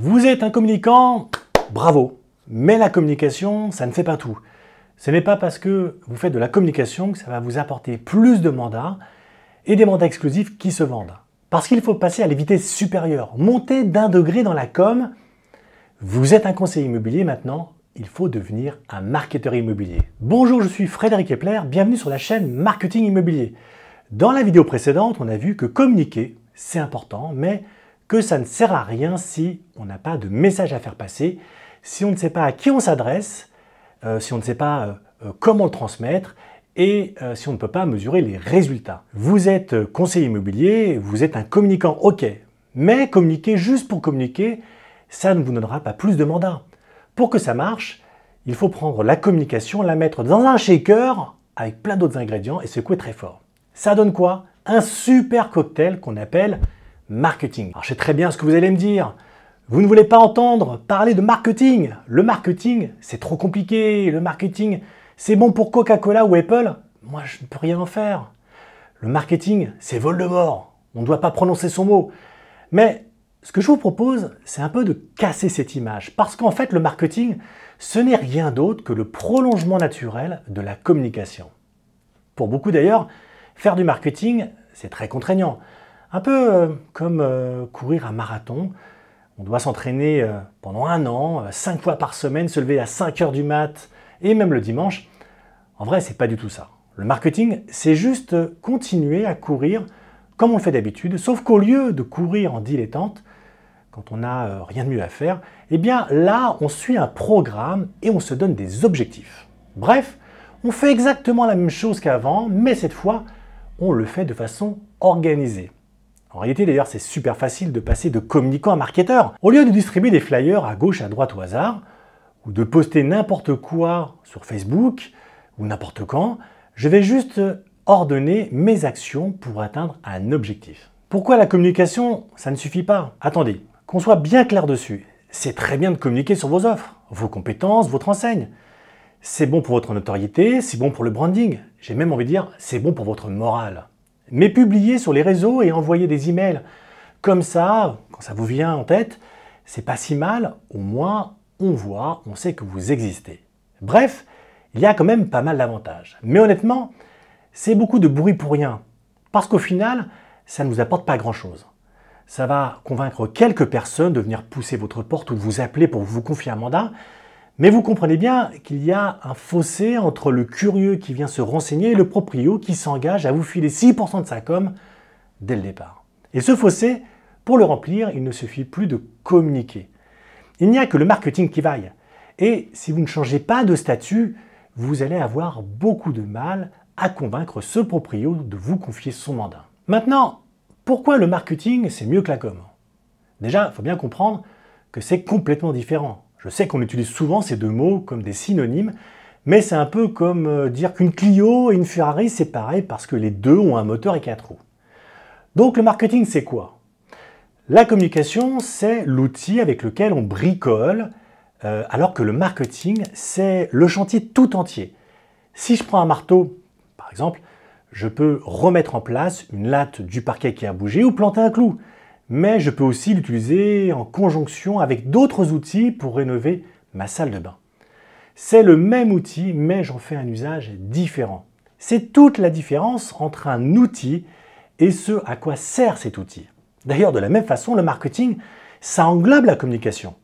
Vous êtes un communicant, bravo. Mais la communication, ça ne fait pas tout. Ce n'est pas parce que vous faites de la communication que ça va vous apporter plus de mandats et des mandats exclusifs qui se vendent. Parce qu'il faut passer à la vitesse supérieure, monter d'un degré dans la com. Vous êtes un conseiller immobilier maintenant, il faut devenir un marketeur immobilier. Bonjour, je suis Frédéric Epler, bienvenue sur la chaîne Marketing Immobilier. Dans la vidéo précédente, on a vu que communiquer, c'est important, mais que ça ne sert à rien si on n'a pas de message à faire passer, si on ne sait pas à qui on s'adresse, si on ne sait pas comment le transmettre et si on ne peut pas mesurer les résultats. Vous êtes conseiller immobilier, vous êtes un communicant, ok, mais communiquer juste pour communiquer, ça ne vous donnera pas plus de mandats. Pour que ça marche, il faut prendre la communication, la mettre dans un shaker avec plein d'autres ingrédients et secouer très fort. Ça donne quoi? Un super cocktail qu'on appelle marketing. Alors je sais très bien ce que vous allez me dire. Vous ne voulez pas entendre parler de marketing. Le marketing, c'est trop compliqué. Le marketing, c'est bon pour Coca-Cola ou Apple. Moi, je ne peux rien en faire. Le marketing, c'est Voldemort. On ne doit pas prononcer son mot. Mais ce que je vous propose, c'est un peu de casser cette image. Parce qu'en fait, le marketing, ce n'est rien d'autre que le prolongement naturel de la communication. Pour beaucoup d'ailleurs, faire du marketing, c'est très contraignant. Un peu comme courir un marathon. On doit s'entraîner pendant 1 an, 5 fois par semaine, se lever à 5 heures du mat et même le dimanche. En vrai, c'est pas du tout ça. Le marketing, c'est juste continuer à courir comme on le fait d'habitude, sauf qu'au lieu de courir en dilettante, quand on n'a rien de mieux à faire, eh bien là, on suit un programme et on se donne des objectifs. Bref, on fait exactement la même chose qu'avant, mais cette fois, on le fait de façon organisée. En réalité, d'ailleurs, c'est super facile de passer de communicant à marketeur. Au lieu de distribuer des flyers à gauche, à droite au hasard, ou de poster n'importe quoi sur Facebook, ou n'importe quand, je vais juste ordonner mes actions pour atteindre un objectif. Pourquoi la communication, ça ne suffit pas? Attendez, qu'on soit bien clair dessus. C'est très bien de communiquer sur vos offres, vos compétences, votre enseigne. C'est bon pour votre notoriété, c'est bon pour le branding. J'ai même envie de dire, c'est bon pour votre morale. Mais publier sur les réseaux et envoyer des emails comme ça, quand ça vous vient en tête, c'est pas si mal, au moins on voit, on sait que vous existez. Bref, il y a quand même pas mal d'avantages. Mais honnêtement, c'est beaucoup de bruit pour rien. Parce qu'au final, ça ne vous apporte pas grand-chose. Ça va convaincre quelques personnes de venir pousser votre porte ou de vous appeler pour vous confier un mandat. Mais vous comprenez bien qu'il y a un fossé entre le curieux qui vient se renseigner et le proprio qui s'engage à vous filer 6% de sa com dès le départ. Et ce fossé, pour le remplir, il ne suffit plus de communiquer. Il n'y a que le marketing qui vaille. Et si vous ne changez pas de statut, vous allez avoir beaucoup de mal à convaincre ce proprio de vous confier son mandat. Maintenant, pourquoi le marketing c'est mieux que la com? Déjà, il faut bien comprendre que c'est complètement différent. Je sais qu'on utilise souvent ces deux mots comme des synonymes, mais c'est un peu comme dire qu'une Clio et une Ferrari c'est pareil parce que les deux ont un moteur et 4 roues. Donc le marketing c'est quoi? La communication c'est l'outil avec lequel on bricole, alors que le marketing c'est le chantier tout entier. Si je prends un marteau, par exemple, je peux remettre en place une latte du parquet qui a bougé ou planter un clou. Mais je peux aussi l'utiliser en conjonction avec d'autres outils pour rénover ma salle de bain. C'est le même outil, mais j'en fais un usage différent. C'est toute la différence entre un outil et ce à quoi sert cet outil. D'ailleurs, de la même façon, le marketing, ça englobe la communication.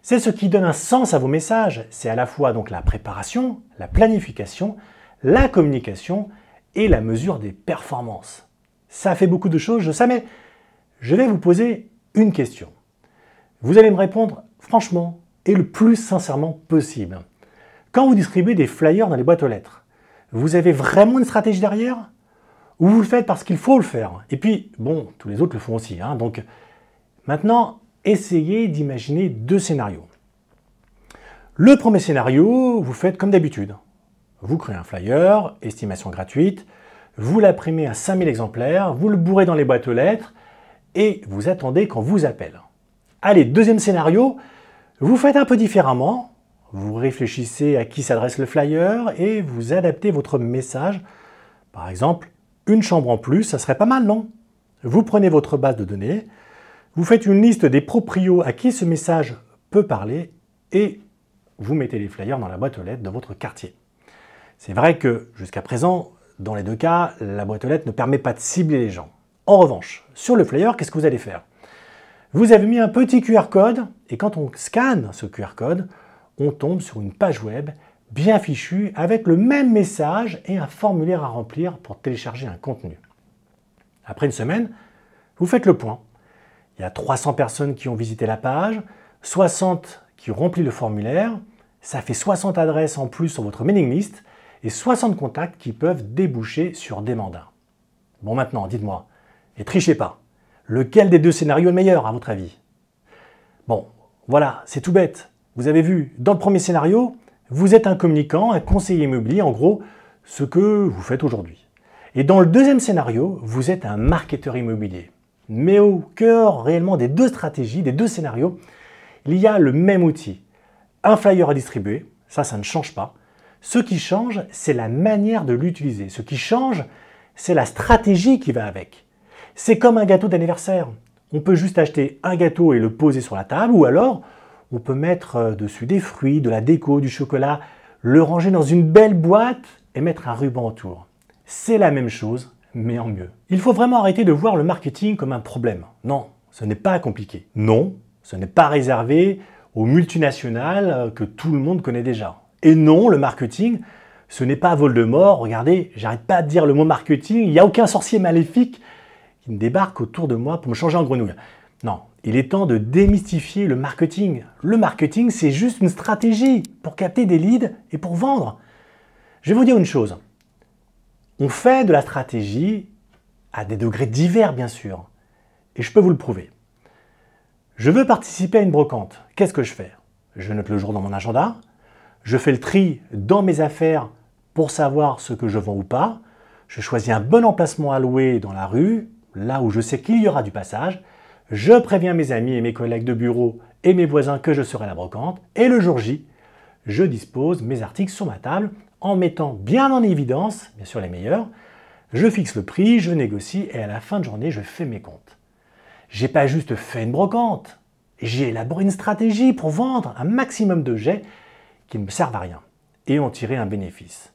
C'est ce qui donne un sens à vos messages. C'est à la fois donc la préparation, la planification, la communication et la mesure des performances. Ça fait beaucoup de choses, je sais, mais je vais vous poser une question. Vous allez me répondre franchement et le plus sincèrement possible. Quand vous distribuez des flyers dans les boîtes aux lettres, vous avez vraiment une stratégie derrière? Ou vous le faites parce qu'il faut le faire? Et puis, bon, tous les autres le font aussi. Donc, maintenant, essayez d'imaginer 2 scénarios. Le premier scénario, vous faites comme d'habitude. Vous créez un flyer, estimation gratuite, vous l'imprimez à 5000 exemplaires, vous le bourrez dans les boîtes aux lettres, et vous attendez qu'on vous appelle. Allez, deuxième scénario, vous faites un peu différemment, vous réfléchissez à qui s'adresse le flyer et vous adaptez votre message. Par exemple, une chambre en plus, ça serait pas mal, non? Vous prenez votre base de données, Vous faites une liste des proprios à qui ce message peut parler et vous mettez les flyers dans la boîte aux lettres de votre quartier. C'est vrai que jusqu'à présent, dans les deux cas, la boîte aux lettres ne permet pas de cibler les gens. En revanche, sur le flyer, qu'est-ce que vous allez faire? Vous avez mis un petit QR code et quand on scanne ce QR code, on tombe sur une page web bien fichue avec le même message et un formulaire à remplir pour télécharger un contenu. Après une semaine, vous faites le point. Il y a 300 personnes qui ont visité la page, 60 qui ont rempli le formulaire, ça fait 60 adresses en plus sur votre mailing list et 60 contacts qui peuvent déboucher sur des mandats. Bon maintenant, dites-moi, et trichez pas, lequel des deux scénarios est le meilleur à votre avis? Bon, voilà, c'est tout bête. Vous avez vu, dans le premier scénario, vous êtes un communicant, un conseiller immobilier, en gros, ce que vous faites aujourd'hui. Et dans le deuxième scénario, vous êtes un marketeur immobilier. Mais au cœur réellement des deux stratégies, des deux scénarios, il y a le même outil. Un flyer à distribuer, ça ne change pas. Ce qui change, c'est la manière de l'utiliser. Ce qui change, c'est la stratégie qui va avec. C'est comme un gâteau d'anniversaire. On peut juste acheter un gâteau et le poser sur la table, ou alors on peut mettre dessus des fruits, de la déco, du chocolat, le ranger dans une belle boîte et mettre un ruban autour. C'est la même chose, mais en mieux. Il faut vraiment arrêter de voir le marketing comme un problème. Non, ce n'est pas compliqué. Non, ce n'est pas réservé aux multinationales que tout le monde connaît déjà. Et non, le marketing, ce n'est pas Voldemort. Regardez, j'arrête pas de dire le mot marketing, il n'y a aucun sorcier maléfique qui ne débarque autour de moi pour me changer en grenouille. Non, il est temps de démystifier le marketing. Le marketing, c'est juste une stratégie pour capter des leads et pour vendre. Je vais vous dire une chose. On fait de la stratégie à des degrés divers, bien sûr. Et je peux vous le prouver. Je veux participer à une brocante. Qu'est-ce que je fais? Je note le jour dans mon agenda. Je fais le tri dans mes affaires pour savoir ce que je vends ou pas. Je choisis un bon emplacement à louer dans la rue, là où je sais qu'il y aura du passage. Je préviens mes amis et mes collègues de bureau et mes voisins que je serai à la brocante. Et le jour J, je dispose mes articles sur ma table en mettant bien en évidence, bien sûr les meilleurs. Je fixe le prix, je négocie et à la fin de journée, je fais mes comptes. J'ai pas juste fait une brocante, j'ai élaboré une stratégie pour vendre un maximum de jets qui ne me servent à rien et en tirer un bénéfice.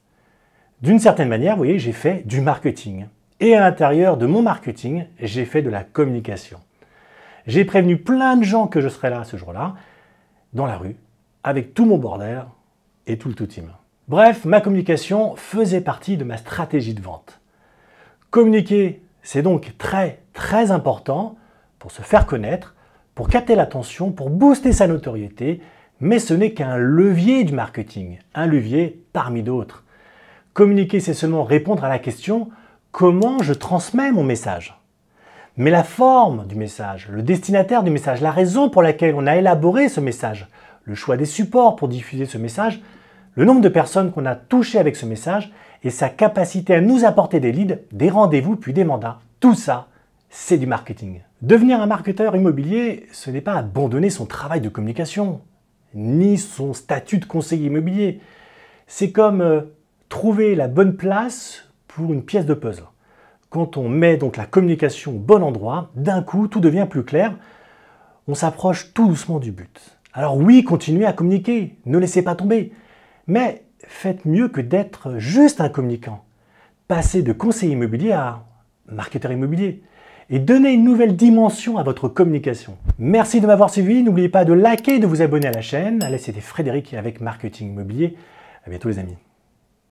D'une certaine manière, vous voyez, j'ai fait du marketing. Et à l'intérieur de mon marketing, j'ai fait de la communication. J'ai prévenu plein de gens que je serais là ce jour-là, dans la rue, avec tout mon bordel et tout le tout-team. Bref, ma communication faisait partie de ma stratégie de vente. Communiquer, c'est donc très important pour se faire connaître, pour capter l'attention, pour booster sa notoriété, mais ce n'est qu'un levier du marketing, un levier parmi d'autres. Communiquer, c'est seulement répondre à la question « Comment je transmets mon message ?» Mais la forme du message, le destinataire du message, la raison pour laquelle on a élaboré ce message, le choix des supports pour diffuser ce message, le nombre de personnes qu'on a touchées avec ce message et sa capacité à nous apporter des leads, des rendez-vous puis des mandats, tout ça, c'est du marketing. Devenir un marketeur immobilier, ce n'est pas abandonner son travail de communication, ni son statut de conseiller immobilier. C'est comme trouver la bonne place pour une pièce de puzzle. Quand on met donc la communication au bon endroit, d'un coup, tout devient plus clair. On s'approche tout doucement du but. Alors oui, continuez à communiquer, ne laissez pas tomber. Mais faites mieux que d'être juste un communicant. Passez de conseiller immobilier à marketeur immobilier. Et donnez une nouvelle dimension à votre communication. Merci de m'avoir suivi. N'oubliez pas de liker et de vous abonner à la chaîne. Allez, c'était Frédéric avec Marketing Immobilier. À bientôt les amis.